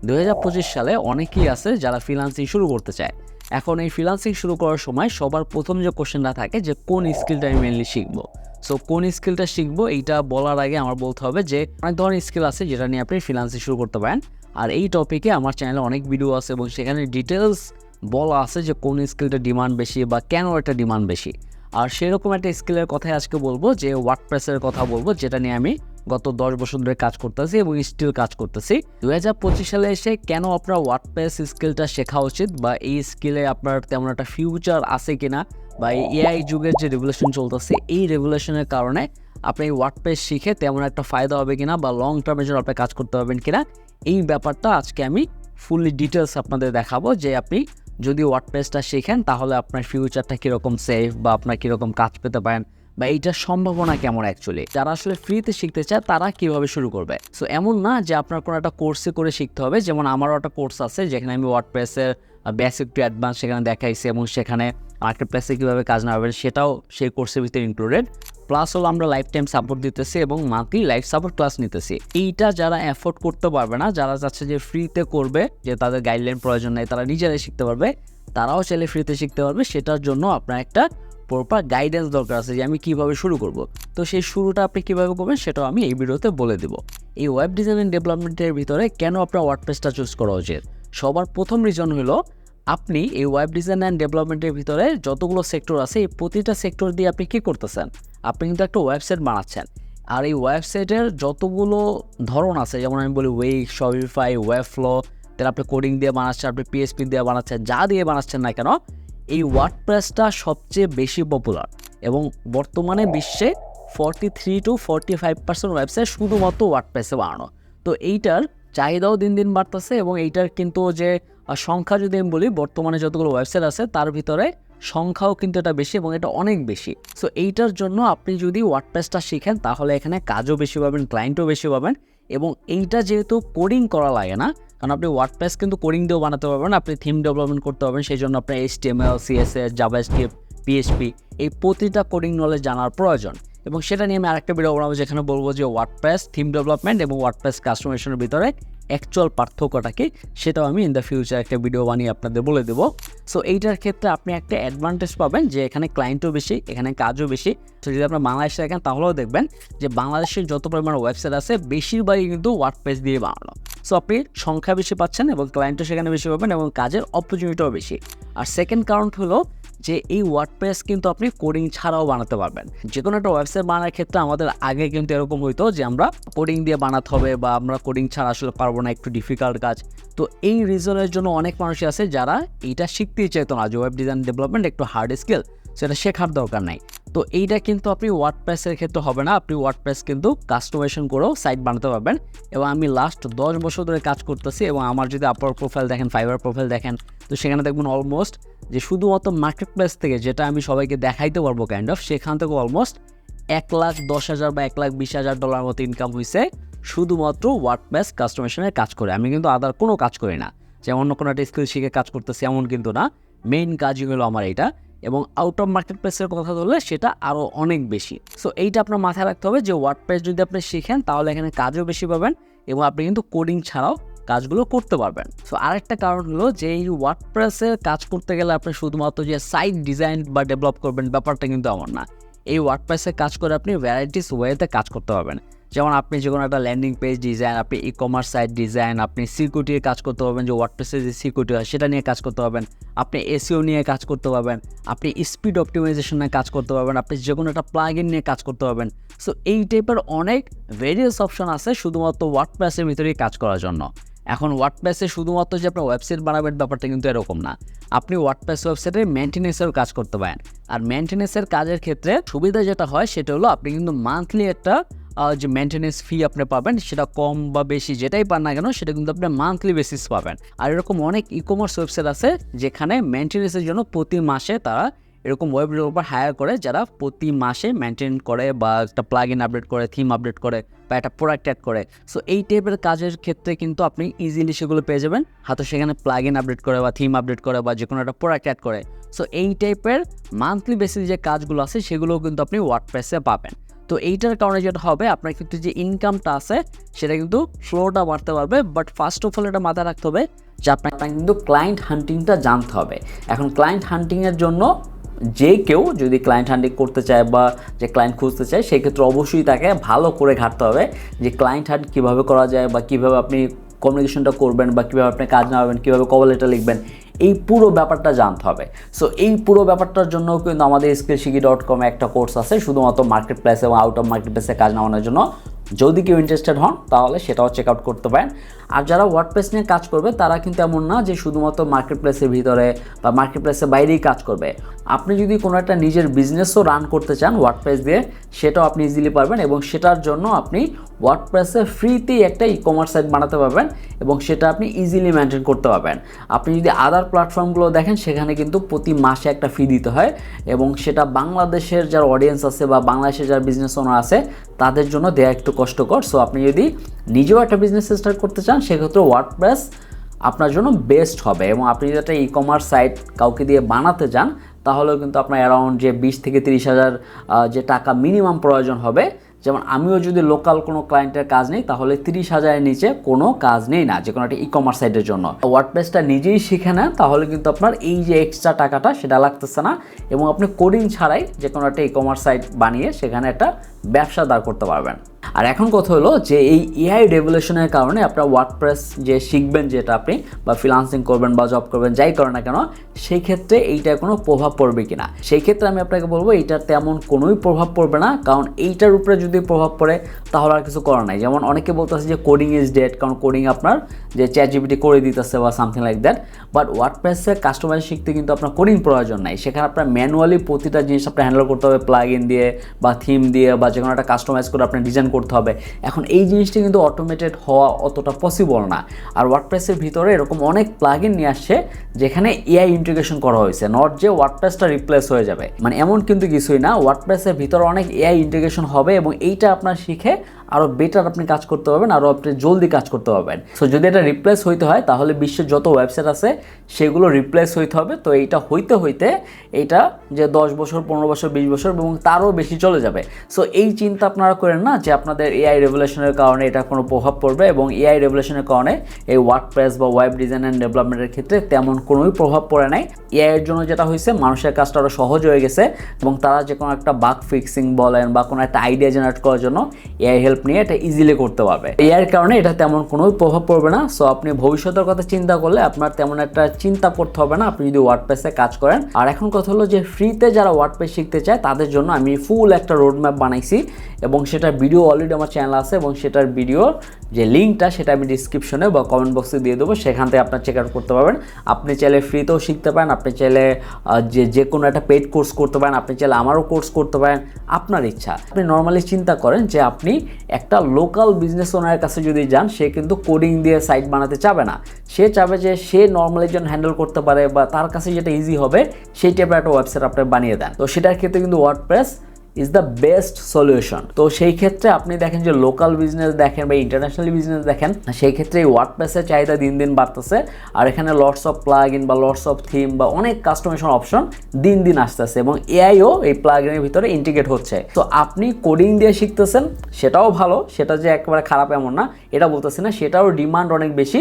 2025 সালে অনেকেই আছে যারা ফ্রিল্যান্সিং শুরু করতে চায়। এখন এই ফ্রিল্যান্সিং শুরু করার সময় সবার প্রথম যে কোশ্চেনটা থাকে যে কোন স্কিলটা আমি মেনলি শিখবো। সো কোন স্কিলটা শিখবো এইটা বলার আগে আমার বলতে হবে যে অনেক ধরনের স্কিল আছে যেটা নিয়ে আপনি ফ্রিল্যান্সিং শুরু করতে পারেন। আর এই টপিকে আমার চ্যানেলে অনেক ভিডিও আছে এবং সেখানে ডিটেলস বলা আছে যে কোন স্কিলটা ডিমান্ড বেশি বা কেন এটা ডিমান্ড বেশি। আর সেরকম একটা স্কিলের কথাই আজকে বলবো, যে ওয়ার্ডপ্রেসের কথা বলবো, যেটা নিয়ে আমি গত 10 বছর ধরে কাজ করতেছি এবং স্টিল কাজ করতেছি। 2025 সালে এসে কেন আপনার ওয়ার্ডপ্রেস স্কিলটা শেখা উচিত বা এই স্কিলে আপনার তেমন একটা ফিউচার আছে কিনা, বা এই এআই যুগের যে রেভলিউশন চলতেছে এই রেভলিউশনের কারণে আপনি এই ওয়ার্ডপ্রেস শিখে তেমন একটা ফায়দা হবে কিনা বা লং টার্মের জন্য আপনি কাজ করতে পারবেন কিনা, এই ব্যাপারটা আজকে আমি ফুললি ডিটেলস আপনাদের দেখাবো। যে আপনি যদি ওয়ার্ডপ্রেসটা শেখেন তাহলে আপনার ফিউচারটা কীরকম সেফ বা আপনার কীরকম কাজ পেতে পারেন বা এইটার সম্ভাবনা কেমন অ্যাকচুয়ালি। যারা আসলে ফ্রিতে শিখতে চায় তারা কীভাবে শুরু করবে। সো এমন না যে আপনার কোনো একটা কোর্সে করে শিখতে হবে। যেমন আমারও একটা কোর্স আছে যেখানে আমি ওয়ার্ডপ্রেসের বেসিক টু অ্যাডভান্স সেখানে দেখাইছি এবং সেখানে মার্কেট প্লেসে কীভাবে কাজ না হবে সেটাও সেই কোর্সের ভিতরে ইনক্লুডেড। প্লাস হলো আমরা লাইফ টাইম সাপোর্ট দিতেছি এবং মান্থলি লাইফ সাপোর্ট ক্লাস নিতেছি। এইটা যারা অ্যাফোর্ড করতে পারবে না, যারা চাচ্ছে যে ফ্রিতে করবে, যে তাদের গাইডলাইন প্রয়োজন নেই, তারা নিজেরাই শিখতে পারবে, তারাও চাইলে ফ্রিতে শিখতে পারবে। সেটার জন্য আপনার একটা প্রপার গাইডেন্স দরকার আছে যে আমি কীভাবে শুরু করব। তো সেই শুরুটা আপনি কীভাবে করবেন সেটাও আমি এই ভিডিওতে বলে দেবো। এই ওয়েব ডিজাইন অ্যান্ড ডেভেলপমেন্টের ভিতরে কেন আপনার ওয়ার্ডপ্রেসটা চুজ করা উচিত, সবার প্রথম রিজন হলো আপনি এই ওয়েব ডিজাইন অ্যান্ড ডেভেলপমেন্টের ভিতরে যতগুলো সেক্টর আছে এই প্রতিটা সেক্টর দিয়ে আপনি কী করতেছেন, আপনি কিন্তু একটা ওয়েবসাইট বানাচ্ছেন। আর এই ওয়েবসাইটের যতগুলো ধরন আছে, যেমন আমি বলি উইক্স, শপিফাই, ওয়েবফ্লো, তাহলে আপনি কোডিং দিয়ে বানাচ্ছেন, আপনি পিএইচপি দিয়ে বানাচ্ছেন, যা দিয়ে বানাচ্ছেন না কেন, এই ওয়ার্ডপ্রেসটা সবচেয়ে বেশি পপুলার এবং বর্তমানে বিশ্বে 43 to 45% ওয়েবসাইট শুধুমাত্র ওয়ার্ডপ্রেসে বানানো। তো এইটার চাহিদাও দিন দিন বাড়তেছে এবং এইটার কিন্তু যে সংখ্যা যদি আমি বলি, বর্তমানে যতগুলো ওয়েবসাইট আছে তার ভিতরে সংখ্যাও কিন্তু এটা বেশি এবং এটা অনেক বেশি। সো এইটার জন্য আপনি যদি ওয়ার্ডপ্রেসটা শিখেন তাহলে এখানে কাজও বেশি পাবেন, ক্লায়েন্টও বেশি পাবেন। এবং এইটা যেহেতু কোডিং করা লাগে না, কারণ আপনি ওয়ার্ডপ্রেস কিন্তু কোডিং দিয়েও বানাতে পারবেন, আপনি থিম ডেভেলপমেন্ট করতে পারবেন, সেই জন্য আপনার HTML, CSS, জাভাস্ক্রিপ্ট, পিএইচপি এই প্রতিটা কোডিং নলেজ জানার প্রয়োজন। এবং সেটা নিয়ে আমি আরেকটা ভিডিও বানাবো যেখানে বলবো যে ওয়ার্ডপ্রেস থিম ডেভেলপমেন্ট এবং ওয়ার্ডপ্রেস কাস্টমাইজেশনের ভিতরে অ্যাকচুয়াল পার্থক্যটা কি, সেটাও আমি ইন দ্য ফিউচার একটা ভিডিও বানিয়ে আপনাদের বলে দেবো। সো এইটার ক্ষেত্রে আপনি একটা অ্যাডভান্টেজ পাবেন যে এখানে ক্লায়েন্টও বেশি, এখানে কাজও বেশি। তো যদি আপনার বাংলাদেশে দেখেন তাহলেও দেখবেন যে বাংলাদেশের যত পরিমাণ ওয়েবসাইট আছে বেশিরভাগই কিন্তু ওয়ার্ডপ্রেস দিয়ে বানানো। সো আপনি সংখ্যা বেশি পাচ্ছেন এবং ক্লায়েন্টও সেখানে বেশি পাবেন এবং কাজের অপরচুনিটিও বেশি। আর সেকেন্ড কারণ হলো যে এই ওয়ার্ডপ্রেস কিন্তু আপনি কোডিং ছাড়াও বানাতে পারবেন। যে কোনো একটা ওয়েবসাইট বানানোর ক্ষেত্রে আমাদের আগে কিন্তু এরকম হইতো যে আমরা কোডিং দিয়ে বানাতে হবে বা আমরা কোডিং ছাড়া আসলে পারবো না, একটু ডিফিকাল্ট কাজ। তো এই রিজনের জন্য অনেক মানুষই আছে যারা এইটা শিখতেই চাইতো না, যে ওয়েব ডিজাইন ডেভেলপমেন্ট একটু হার্ড স্কিল, সেটা শেখার দরকার নাই। তো এইটা কিন্তু আপনি ওয়ার্ডপ্রেসের ক্ষেত্রে হবে না, আপনি ওয়ার্ডপ্রেস কিন্তু কাস্টমাইজেশন করেও সাইট বানাতে পারবেন। এবং আমি লাস্ট 10 বছর ধরে কাজ করতেছি এবং আমার যদি আপওয়ার্ক প্রোফাইল দেখেন, ফাইবার প্রোফাইল দেখেন, তো সেখানে দেখবেন অলমোস্ট যে শুধুমাত্র মার্কেট প্লেস থেকে যেটা আমি সবাইকে দেখাইতে পারবো কাইন্ড অফ, সেখান থেকে অলমোস্ট $1,10,000 বা $1,20,000 মতো ইনকাম হয়েছে শুধুমাত্র ওয়ার্ডপ্রেস কাস্টমাইজেশনের কাজ করে। আমি কিন্তু আদার কোনো কাজ করি না, যে অন্য কোনো একটা স্কিল শিখে কাজ করতেছি এমন কিন্তু না, মেইন কাজই হলো আমার এইটা। এবং আউট অফ মার্কেট প্লেসের কথা বললে সেটা আরও অনেক বেশি। সো এইটা আপনার মাথায় রাখতে হবে যে ওয়ার্ডপ্রেস যদি আপনি শিখেন তাহলে এখানে কাজও বেশি পাবেন এবং আপনি কিন্তু কোডিং ছাড়াও কাজগুলো করতে পারবেন। সো আরেকটা কারণ হলো যে এই ওয়ার্ডপ্রেসে কাজ করতে গেলে আপনি শুধুমাত্র যে সাইট ডিজাইন বা ডেভেলপ করবেন ব্যাপারটা কিন্তু এমন না। এই ওয়ার্ডপ্রেসে কাজ করে আপনি ভ্যারাইটিস ওয়েতে কাজ করতে পারবেন। যেমন আপনি যে কোনো একটা ল্যান্ডিং পেজ ডিজাইন, আপনি ই-কমার্স সাইট ডিজাইন, আপনি সিকিউরিটির কাজ করতে পারবেন, যে ওয়ার্ডপ্রেসে যে সিকিউরিটি হয় সেটা নিয়ে কাজ করতে পারবেন, আপনি এসইও নিয়ে কাজ করতে পারবেন, আপনি স্পিড অপটিমাইজেশন নিয়ে কাজ করতে পারবেন, আপনি যে কোনো একটা প্লাগইন নিয়ে কাজ করতে পারবেন। সো এই টাইপের অনেক ভেরিয়াস অপশন আছে শুধুমাত্র ওয়ার্ডপ্রেসের ভিতরেই কাজ করার জন্য। এখন ওয়ার্ডপ্রেসে শুধুমাত্র যে আপনার ওয়েবসাইট বানাবেন ব্যাপারটা কিন্তু এরকম না, আপনি ওয়ার্ডপ্রেস ওয়েবসাইটে মেনটেন্যান্সের কাজ করতে পারেন। আর মেনটেন্যান্সের কাজের ক্ষেত্রে সুবিধা যেটা হয় সেটা হলো আপনি কিন্তু মান্থলি একটা যে মেনটেন্যান্স ফি আপনি পাবেন, সেটা কম বা বেশি যেটাই পান না কেন সেটা কিন্তু আপনি মান্থলি বেসিস পাবেন। আর এরকম অনেক ই-কমার্স ওয়েবসাইট আছে যেখানে মেনটেন্যান্সের জন্য প্রতি মাসে তারা এরকম ওয়েব ডেভেলপার হায়ার করে, যারা প্রতি মাসে মেনটেন করে বা একটা প্লাগইন আপডেট করে, থিম আপডেট করে বা একটা প্রোডাক্ট অ্যাড করে। সো এই টাইপের কাজের ক্ষেত্রে কিন্তু আপনি ইজিলি সেগুলো পেয়ে যাবেন, হয়তো সেখানে প্লাগইন আপডেট করে বা থিম আপডেট করে বা যে কোনো একটা প্রোডাক্ট অ্যাড করে। সো এই টাইপের মান্থলি বেসিস যে কাজগুলো আছে সেগুলোও কিন্তু আপনি ওয়ার্ডপ্রেসে পাবেন। তো এইটার কারণে যেটা হবে আপনার কিন্তু যে ইনকামটা আছে সেটা কিন্তু ফ্লোটা বাড়তে পারবে। বাট ফার্স্ট অফ অল এটা মাথায় রাখতে হবে যে আপনার কিন্তু ক্লায়েন্ট হান্টিংটা জানতে হবে। এখন ক্লায়েন্ট হান্টিংয়ের জন্য যে কেউ যদি ক্লায়েন্ট হান্টিং করতে চায় বা যে ক্লায়েন্ট খুঁজতে চায় সেক্ষেত্রে অবশ্যই তাকে ভালো করে ঘাটতে হবে যে ক্লায়েন্ট হান্ট কীভাবে করা যায় বা কীভাবে আপনি কমিউনিকেশনটা করবেন বা কীভাবে আপনি কাজ নামাবেন, কীভাবে কভার লেটার লিখবেন, এই পুরো ব্যাপারটা জানতে হবে। সো এই পুরো ব্যাপারটার জন্য কিন্তু আমাদের skillshiki.com একটা কোর্স আছে শুধুমাত্র মার্কেট প্লেস এবং আউট অফ মার্কেট প্লেসে কাজ নামানোর জন্য। যদি কেউ ইন্টারেস্টেড হন তাহলে সেটাও চেক আউট করতে পারেন। আর যারা ওয়ার্ডপ্রেস নিয়ে কাজ করবে তারা কিন্তু এমন না যে শুধুমাত্র মার্কেট প্লেসের ভিতরে বা মার্কেট প্লেসের বাইরেই কাজ করবে। আপনি যদি কোনো একটা নিজের বিজনেসও রান করতে চান ওয়ার্ডপ্রেস দিয়ে, সেটাও আপনি ইজিলি পারবেন এবং সেটার জন্য আপনি ওয়ার্ডপ্রেসে ফ্রিতেই একটা ই-কমার্স সাইট বানাতে পারবেন এবং সেটা আপনি ইজিলি মেনটেন করতে পারবেন। আপনি যদি আদার প্ল্যাটফর্মগুলো দেখেন সেখানে কিন্তু প্রতি মাসে একটা ফি দিতে হয় এবং সেটা বাংলাদেশের যারা অডিয়েন্স আছে বা বাংলাদেশের যারা বিজনেস ওনার আছে তাদের জন্য দেয়া একটু কষ্টকর। সো আপনি যদি নিজেও একটা বিজনেস স্টার্ট করতে চান সেক্ষেত্রে ওয়ার্ডপ্রেস আপনার জন্য বেস্ট হবে। এবং আপনি যদি একটা ই-কমার্স সাইট কাউকে দিয়ে বানাতে চান তাহলেও কিন্তু আপনার অ্যারাউন্ড যে 20 থেকে 30 হাজার যে টাকা মিনিমাম প্রয়োজন হবে। যেমন আমিও যদি লোকাল কোনো ক্লায়েন্টের কাজ নেই তাহলে 30 হাজারের নিচে কোনো কাজ নেই না যে কোনো একটা ই-কমার্স সাইটের জন্য। ওয়ার্ডপ্রেসটা নিজেই শিখে নেন তাহলে কিন্তু আপনার এই যে এক্সট্রা টাকাটা সেটা লাগতেছে না এবং আপনি কোডিং ছাড়াই যে কোনো একটা ই-কমার্স সাইট বানিয়ে সেখানে একটা ব্যবসা দাঁড় করতে পারবেন। আর এখন কথা হলো যে এই এআই রেভলিউশনের কারণে আপনার ওয়ার্ডপ্রেস যে শিখবেন যেটা আপনি বা ফ্রিল্যান্সিং করবেন বা জব করবেন যাই করেন না কেন সেই ক্ষেত্রে এইটার কোনো প্রভাব পড়বে কিনা, সেই ক্ষেত্রে আমি আপনাকে বলবো এইটার তেমন কোনোই প্রভাব পড়বে না। কারণ এইটার উপরে যদি প্রভাব পড়ে তাহলে আর কিছু করার নাই। যেমন অনেকে বলতেছে যে কোডিং ইজ ডেড, কারণ কোডিং আপনার যে চ্যাটজিপিটি করে দিতেছে বা সামথিং লাইক দ্যাট। বাট ওয়ার্ডপ্রেসে কাস্টমাইজ শিখতে কিন্তু আপনার কোডিং প্রয়োজন নাই, সেখানে আপনার ম্যানুয়ালি প্রতিটা জিনিস আপনার হ্যান্ডেল করতে হবে প্লাগ ইন দিয়ে বা থিম দিয়ে বা যে কোনো একটা কাস্টমাইজ করে আপনার ডিজাইন করতে হবে। এখন এই জিনিসটি কিন্তু অটোমেটেড হওয়া অতটা পসিবল না। আর ওয়ার্ডপ্রেসের ভিতরে এরকম অনেক প্লাগইন নিয়ে আসছে যেখানে এআই ইন্টিগ্রেশন করা হয়েছে, নট যে ওয়ার্ডপ্রেসটা রিপ্লেস হয়ে যাবে, মানে এমন কিন্তু কিছুই না। ওয়ার্ডপ্রেসের ভিতরে অনেক এআই ইন্টিগ্রেশন হবে এবং এইটা আপনার শিখে আরও বেটার আপনি কাজ করতে পারবেন, আরও আপনি জলদি কাজ করতে পারবেন। সো যদি এটা রিপ্লেস হইতে হয় তাহলে বিশ্বের যত ওয়েবসাইট আছে সেগুলো রিপ্লেস হইতে হবে। তো এইটা হইতে হইতে এইটা যে 10 বছর 15 বছর 20 বছর এবং তারও বেশি চলে যাবে। সো এই চিন্তা আপনারা করেন না যে আপনাদের এআই রেভলিউশনের কারণে এটা কোনো প্রভাব পড়বে, এবং এআই রেভলিউশনের কারণে এই ওয়ার্ডপ্রেস বা ওয়েব ডিজাইন অ্যান্ড ডেভেলপমেন্টের ক্ষেত্রে তেমন কোনোই প্রভাব পড়ে নাই। এআইয়ের জন্য যেটা হয়েছে মানুষের কাজটা আরও সহজ হয়ে গেছে এবং তারা যে কোনো একটা বাগ ফিক্সিং বলেন বা কোনো একটা আইডিয়া জেনারেট করার জন্য এআই হেল্প নিয়ে এটা ইজিলি করতে পারবে। এআইয়ের কারণে এটা তেমন কোনো প্রভাব পড়বে না। সো আপনি ভবিষ্যতের কথা চিন্তা করলে আপনার তেমন একটা চিন্তা করতে হবে না আপনি যদি ওয়ার্ডপ্রেসে কাজ করেন। আর এখন কথা হলো যে ফ্রিতে যারা ওয়ার্ডপ্রেস শিখতে চায় তাদের জন্য আমি ফুল একটা রোড ম্যাপ বানাইছি এবং সেটার ভিডিও অলরেডি আমার চ্যানেল আছে এবং সেটার ভিডিওর যে লিঙ্কটা সেটা আমি ডিসক্রিপশনে বা কমেন্ট বক্সে দিয়ে দেবো, সেখান থেকে আপনার চেক আউট করতে পারবেন। আপনি চাইলে ফ্রিতেও শিখতে পারেন, আপনি চাইলে যে কোনো একটা পেইড কোর্স করতে পারেন, আপনি চাইলে আমারও কোর্স করতে পারেন, আপনার ইচ্ছা। আপনি নর্মালি চিন্তা করেন যে আপনি একটা লোকাল বিজনেস ওনারের কাছে যদি যান সে কিন্তু কোডিং দিয়ে সাইট বানাতে চাবে না, সে চাবে যে সে নর্মালি যেন হ্যান্ডেল করতে পারে বা তার কাছে যেটা ইজি হবে সেই টাইপের একটা ওয়েবসাইট আপনি বানিয়ে দেন। তো সেটার ক্ষেত্রে কিন্তু WordPress is the best solution. তো সেই ক্ষেত্রে আপনি দেখেন যে লোকাল বিজনেস দেখেন বা ইন্টারন্যাশনাল বিজনেস দেখেন, সেই ক্ষেত্রে এই ওয়ার্ডপ্রেসের চাহিদা দিন দিন বাড়তেছে আর এখানে লটস অফ প্লাগ ইন বা লটস অফ থিম বা অনেক কাস্টমাইজেশন অপশন দিন দিন আসতেছে এবং এআইও এই প্লাগ ইনের ভিতরে ইন্টিগ্রেট হচ্ছে। তো আপনি কোডিং দিয়ে শিখতেছেন, সেটাও ভালো, সেটা যে একেবারে খারাপ এমন না এটা বলতেছি না, সেটাও ডিমান্ড অনেক বেশি।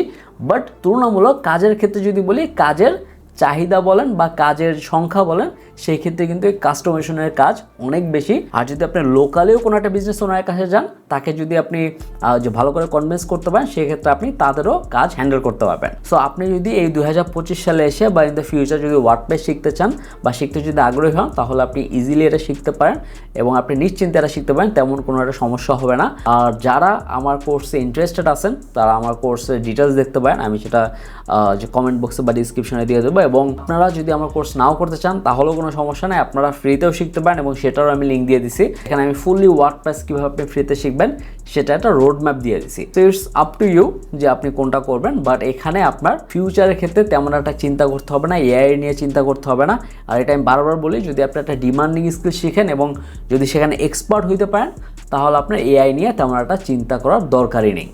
বাট তুলনামূলক কাজের ক্ষেত্রে যদি বলি, কাজের চাহিদা বলেন বা কাজের সংখ্যা বলেন, সেই ক্ষেত্রে কিন্তু এই কাস্টমাইজেশনের কাজ অনেক বেশি। আর যদি আপনি লোকালেও কোনো একটা বিজনেস ওনারের কাছে যান, তাকে যদি আপনি যে ভালো করে কনভিন্স করতে পারেন, সেক্ষেত্রে আপনি তাদেরও কাজ হ্যান্ডেল করতে পারবেন। সো আপনি যদি এই 2025 সালে এসে বা ইন দ্য ফিউচার যদি ওয়ার্ডপ্রেস শিখতে চান বা শিখতে যদি আগ্রহী হন, তাহলে আপনি ইজিলি এটা শিখতে পারেন এবং আপনি নিশ্চিন্তে এটা শিখতে পারেন, তেমন কোনো একটা সমস্যা হবে না। আর যারা আমার কোর্সে ইন্টারেস্টেড আছেন তারা আমার কোর্সের ডিটেলস দেখতে পারেন, আমি সেটা যে কমেন্ট বক্সে বা ডিসক্রিপশনে দিয়ে দেবো। এবং আপনারা যদি আমার কোর্স নাও করতে চান তাহলেও কোনো সমস্যা নেই, আপনারা ফ্রিতেও শিখতে পারেন এবং সেটারও আমি লিঙ্ক দিয়ে দিছি। এখানে আমি ফুললি ওয়ার্ডপ্রেস কীভাবে আপনি ফ্রিতে শিখবেন সেটা একটা রোড ম্যাপ দিয়ে দিছি। তো ইটস আপ টু ইউ যে আপনি কোনটা করবেন। বাট এখানে আপনার ফিউচারের ক্ষেত্রে তেমন একটা চিন্তা করতে হবে না, এআই নিয়ে চিন্তা করতে হবে না। আর এটা আমি বারবার বলি, যদি আপনি একটা ডিমান্ডিং স্কিল শিখেন এবং যদি সেখানে এক্সপার্ট হইতে পারেন তাহলে আপনার এআই নিয়ে তেমন একটা চিন্তা করার দরকারই নেই।